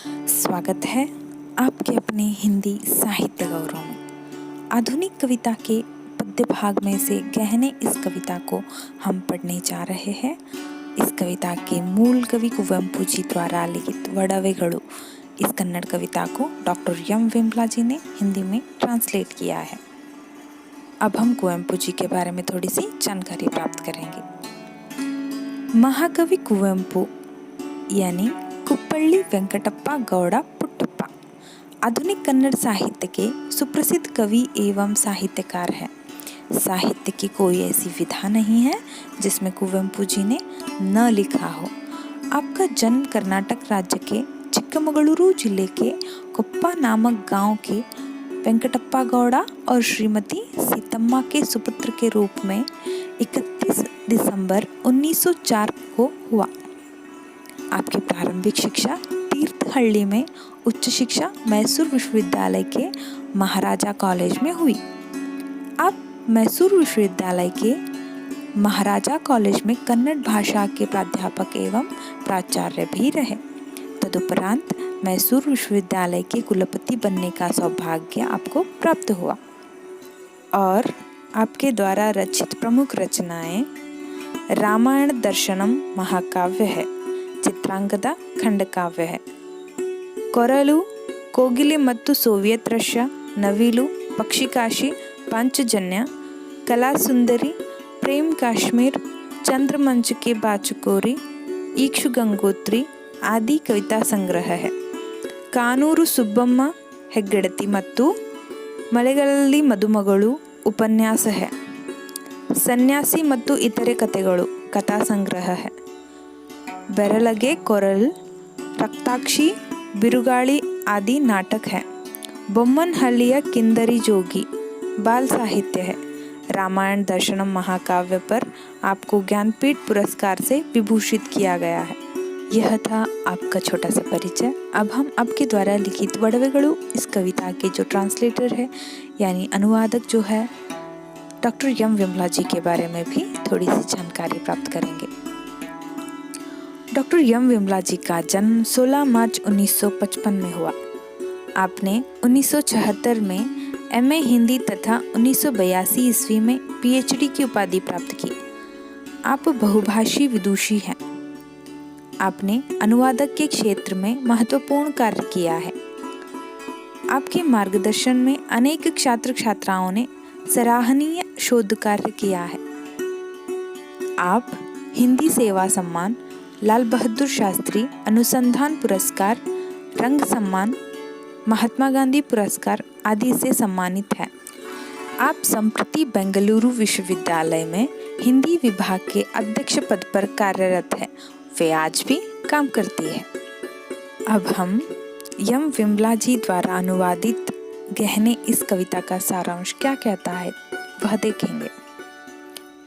स्वागत है आपके अपने हिंदी साहित्य गौरव में। आधुनिक कविता के पद्य भाग में से गहने इस कविता को हम पढ़ने जा रहे हैं। इस कविता के मूल कवि कुवेंपु जी द्वारा लिखित वडवेगळु इस कन्नड़ कविता को डॉक्टर एम विमला जी ने हिंदी में ट्रांसलेट किया है। अब हम कुवेंपु जी के बारे में थोड़ी सी जानकारी प्राप्त करेंगे। महाकवि कुवेंपु यानी कुप्पल्ली वेंकटप्पा गौड़ा पुट्टप्पा आधुनिक कन्नड़ साहित्य के सुप्रसिद्ध कवि एवं साहित्यकार हैं। साहित्य की कोई ऐसी विधा नहीं है जिसमें कुवेंपु जी ने न लिखा हो। आपका जन्म कर्नाटक राज्य के चिक्कमगलुरु जिले के कोप्पा नामक गांव के वेंकटप्पा गौड़ा और श्रीमती सीतम्मा के सुपुत्र के रूप में 31 दिसंबर 1904 को हुआ। आपकी प्रारंभिक शिक्षा तीर्थहल्ली में, उच्च शिक्षा मैसूर विश्वविद्यालय के महाराजा कॉलेज में हुई। आप मैसूर विश्वविद्यालय के महाराजा कॉलेज में कन्नड़ भाषा के प्राध्यापक एवं प्राचार्य भी रहे। तदुपरांत मैसूर विश्वविद्यालय के कुलपति बनने का सौभाग्य आपको प्राप्त हुआ और आपके द्वारा रचित प्रमुख रचनाएं रामायण दर्शनम महाकाव्य है, ಚಿತ್ರಾಂಗದ ಖಂಡಕಾವ್ಯ है, ಕೊರಲು, ಕೋಗಿಲೆ ಮತ್ತು ಸೋವಿಯತ್ ರಷ್ಯಾ, ನವಿಲು, ಪಕ್ಷಿಕಾಶಿ, ಪಾಂಚಜನ್ಯ, ಕಲಾಸುಂದರಿ, ಪ್ರೇಮ್ ಕಾಶ್ಮೀರ್, ಚಂದ್ರಮಂಚ के ಬಾಚುಕೋರಿ, ಈಕ್ಷು ಗಂಗೋತ್ರಿ ಆದಿ ಕವಿತಾ ಸಂಗ್ರಹ है, ಕಾನೂರು ಸುಬ್ಬಮ್ಮ ಹೆಗ್ಗಡತಿ ಮತ್ತು ಮಳೆಗಳಲ್ಲಿ ಮದುಮಗಳು ಉಪನ್ಯಾಸ है, ಸನ್ಯಾಸಿ ಮತ್ತು ಇತರೆ ಕಥೆಗಳು ಕಥಾ ಸಂಗ್ರಹ है, बेरलगे कोरल, रक्ताक्षी, बिरुगाड़ी आदि नाटक है, बोम्मनहल्लिय किंदरी जोगी बाल साहित्य है। रामायण दर्शनम महाकाव्य पर आपको ज्ञानपीठ पुरस्कार से विभूषित किया गया है। यह था आपका छोटा सा परिचय। अब हम आपके द्वारा लिखित वडवेगळु इस कविता के जो ट्रांसलेटर है यानी अनुवादक जो है डॉक्टर एम विमला जी के बारे में भी थोड़ी सी जानकारी प्राप्त करेंगे। डॉक्टर एम विमला जी का जन्म 16 मार्च 1955 में हुआ। आपने 1976 में एमए हिंदी तथा 1982 ईस्वी में पीएचडी की उपाधि प्राप्त की। आप बहुभाषी विदुषी हैं। आपने अनुवादक के क्षेत्र में महत्वपूर्ण कार्य किया है। आपके मार्गदर्शन में अनेक छात्र छात्राओं ने सराहनीय शोध कार्य किया है। आप हिंदी सेवा सम्मान, लाल बहादुर शास्त्री अनुसंधान पुरस्कार, रंग सम्मान, महात्मा गांधी पुरस्कार आदि से सम्मानित हैं। आप संप्रति बेंगलुरु विश्वविद्यालय में हिंदी विभाग के अध्यक्ष पद पर कार्यरत हैं। वे आज भी काम करती है। अब हम एम विमला जी द्वारा अनुवादित गहने इस कविता का सारांश क्या कहता है वह देखेंगे।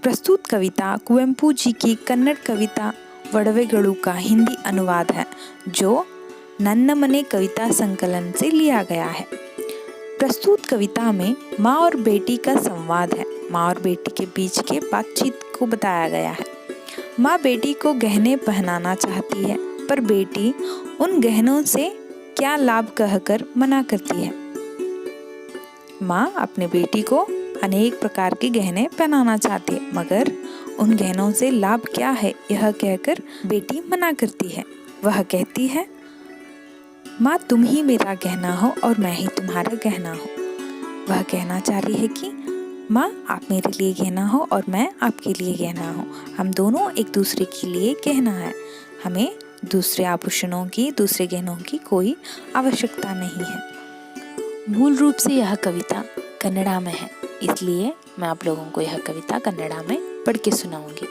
प्रस्तुत कविता कुवेंपु जी की कन्नड़ कविता वडवेगळु का हिंदी अनुवाद है जो नन्न मने कविता संकलन से लिया गया है। प्रस्तुत कविता में माँ और बेटी का संवाद है। माँ और बेटी के बीच के बातचीत को बताया गया है। माँ बेटी को गहने पहनाना चाहती है पर बेटी उन गहनों से क्या लाभ कहकर मना करती है। माँ अपने बेटी को अनेक प्रकार के गहने पहनाना चाहती है मगर उन गहनों से लाभ क्या है यह कहकर बेटी मना करती है। वह कहती है, माँ तुम ही मेरा गहना हो और मैं ही तुम्हारा गहना हो। वह कहना चाह रही है कि माँ आप मेरे लिए गहना हो और मैं आपके लिए गहना हो। हम दोनों एक दूसरे के लिए गहना है। हमें दूसरे आभूषणों की, दूसरे गहनों की कोई आवश्यकता नहीं है। मूल रूप से यह कविता कन्नड़ा में है, इसलिए मैं आप लोगों को यह कविता कन्नड़ा में पढ़ के सुनाऊंगी।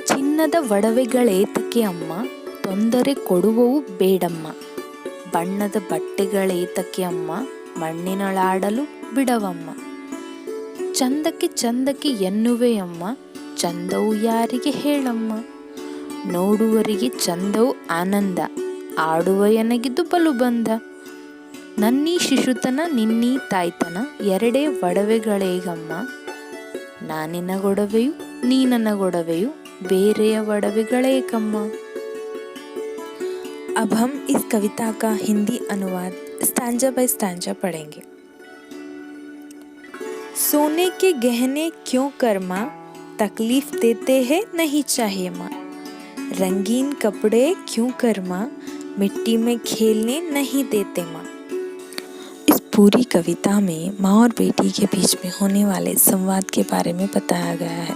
ಚಿನ್ನದ ಒಡವೆಗಳೇತಕ್ಕೆ ಅಮ್ಮ, ತೊಂದರೆ ಕೊಡುವವು ಬೇಡಮ್ಮ, ಬಣ್ಣದ ಬಟ್ಟೆಗಳೇತಕ್ಕೆ ಅಮ್ಮ, ಮಣ್ಣಿನೊಳಾಡಲು ಬಿಡವಮ್ಮ, ಚಂದಕ್ಕೆ ಚಂದಕ್ಕೆ ಎನ್ನುವೆಯಮ್ಮ, ಚಂದವು ಯಾರಿಗೆ ಹೇಳಮ್ಮ, ನೋಡುವರಿಗೆ ಚಂದವು ಆನಂದ, ಆಡುವ ಎನಗಿದು ಬಲು ಬಂದ, ನನ್ನೀ ಶಿಶುತನ ನಿನ್ನೀ ತಾಯ್ತನ, ಎರಡೇ ಒಡವೆಗಳೇಗಮ್ಮ, ನಾನಿನ ಗೊಡವೆಯು ನೀ ನನ್ನ ಗೊಡವೆಯು, ಬೇರೆಯ ಒಡವೆಗಳೇಕಮ್ಮ. अब हम इस कविता का हिंदी अनुवाद स्टैंजा बाय स्टैंजा पढ़ेंगे। सोने के गहने क्यों कर माँ, तकलीफ देते हैं नहीं चाहिए माँ। रंगीन कपड़े क्यों कर माँ, मिट्टी में खेलने नहीं देते माँ। इस पूरी कविता में माँ और बेटी के बीच में होने वाले संवाद के बारे में बताया गया है।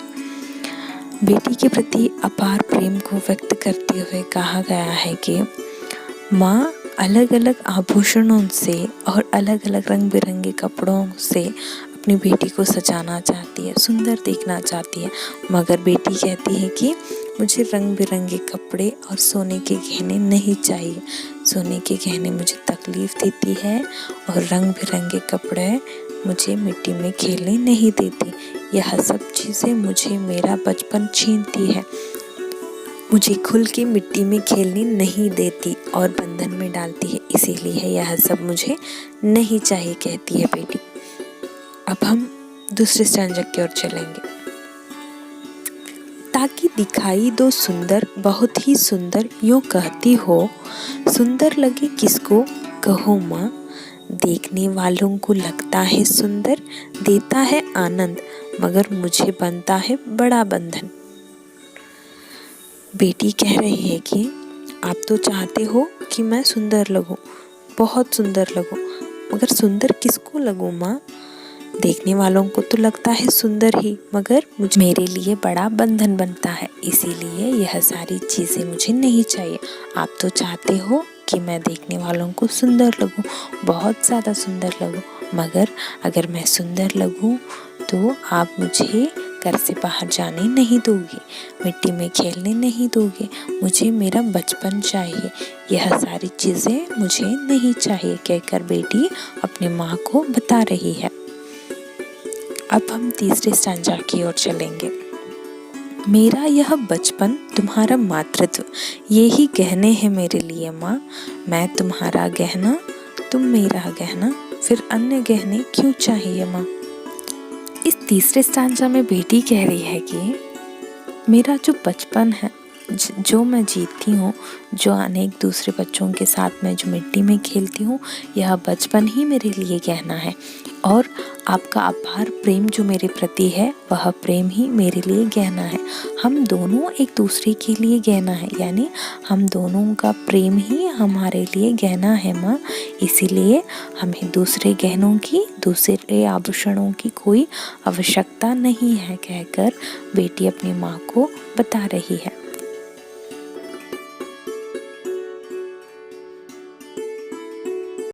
बेटी के प्रति अपार प्रेम को व्यक्त करते हुए कहा गया है कि माँ अलग अलग आभूषणों से और अलग अलग रंग बिरंगे कपड़ों से अपनी बेटी को सजाना चाहती है, सुंदर देखना चाहती है, मगर बेटी कहती है कि मुझे रंग बिरंगे कपड़े और सोने के गहने नहीं चाहिए। सोने के गहने मुझे तकलीफ देती है और रंग बिरंगे कपड़े मुझे मिट्टी में खेलने नहीं देती। यह सब चीज़ें मुझे मेरा बचपन छीनती है, मुझे खुल के मिट्टी में खेलने नहीं देती और बंधन में डालती है, इसीलिए यह सब मुझे नहीं चाहिए, कहती है बेटी। अब हम दूसरे स्टैंजा की ओर चलेंगे। ताकि दिखाई दो सुंदर, बहुत ही सुंदर, यूँ कहती हो, सुंदर लगे किसको कहो माँ। देखने वालों को लगता है सुंदर, देता है आनंद, मगर मुझे बनता है बड़ा बंधन। बेटी कह रही है कि आप तो चाहते हो कि मैं सुंदर लगूं, बहुत सुंदर लगूं, मगर सुंदर किसको लगूं माँ। देखने वालों को तो लगता है सुंदर ही, मगर मुझे मेरे लिए बड़ा बंधन बनता है, इसीलिए यह सारी चीज़ें मुझे नहीं चाहिए। आप तो चाहते हो कि मैं देखने वालों को सुंदर लगूं, बहुत ज़्यादा सुंदर लगूं, मगर अगर मैं सुंदर लगूं तो आप मुझे घर से बाहर जाने नहीं दोगे, मिट्टी में खेलने नहीं दोगे, मुझे मेरा बचपन चाहिए, यह सारी चीज़ें मुझे नहीं चाहिए, कहकर बेटी अपनी माँ को बता रही है। अब हम तीसरे स्टैंजा की ओर चलेंगे। मेरा यह बचपन तुम्हारा मातृत्व, ये ही गहने हैं मेरे लिए माँ। मैं तुम्हारा गहना, तुम मेरा गहना, फिर अन्य गहने क्यों चाहिए माँ। इस तीसरे स्टैंजा में बेटी कह रही है कि मेरा जो बचपन है, जो मैं जीती हूँ, जो अनेक दूसरे बच्चों के साथ मैं जो मिट्टी में खेलती हूँ, यह बचपन ही मेरे लिए गहना है, और आपका अपार प्रेम जो मेरे प्रति है, वह प्रेम ही मेरे लिए गहना है। हम दोनों एक दूसरे के लिए गहना है, यानी हम दोनों का प्रेम ही हमारे लिए गहना है माँ। इसीलिए हमें दूसरे गहनों की, दूसरे आभूषणों की कोई आवश्यकता नहीं है, कहकर बेटी अपनी माँ को बता रही है।